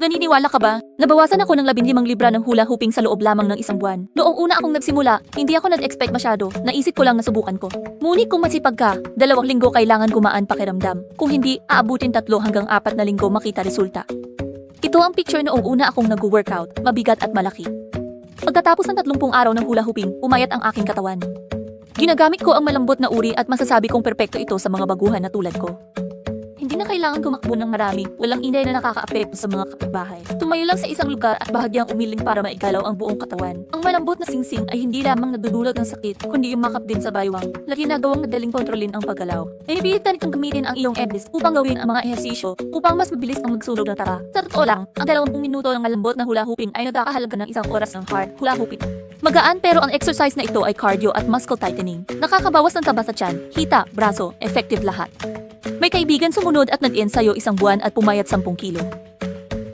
Naniniwala ka ba? Nabawasan ako ng 15 libra ng hula hooping sa loob lamang ng isang buwan. Noong una akong nagsimula, hindi ako nag-expect masyado. Naisip ko lang na subukan ko. Ngunit kung masipag ka, 2 linggo kailangan gumaan pakiramdam. Kung hindi, aabutin 3 hanggang 4 na linggo makita resulta. Ito ang picture noong una akong nag-workout, mabigat at malaki. Pagkatapos ng 30 araw ng hula hooping, umayat ang aking katawan. Ginagamit ko ang malambot na uri at masasabi kong perpekto ito sa mga baguhan na tulad ko. Hindi na kailangan tumakbo ng marami, walang ingay na nakakaapekto sa mga kapitbahay. Tumayo lang sa isang lugar at bahagyang umiling para maigalaw ang buong katawan. Ang malambot na singsing ay hindi lamang nagdudulot ng sakit, kundi yumakap din sa baywang, na ginagawang madaling kontrolin ang paggalaw. Pinipilitan itong gamitin ang iyong EBS upang gawin ang mga ehersisyo upang mas mabilis ang magsunog ng tara. Sa totoo lang, ang 20 minuto ng malambot na hula hooping ay nagkakahalaga ng 1 oras ng hard hula hooping. Magaan pero ang exercise na ito ay cardio at muscle tightening. Nakakabawas ng taba sa tiyan, hita, braso, effective lahat. May kaibigan sumunod at nag-ensayo 1 buwan at pumayat 10 kilo.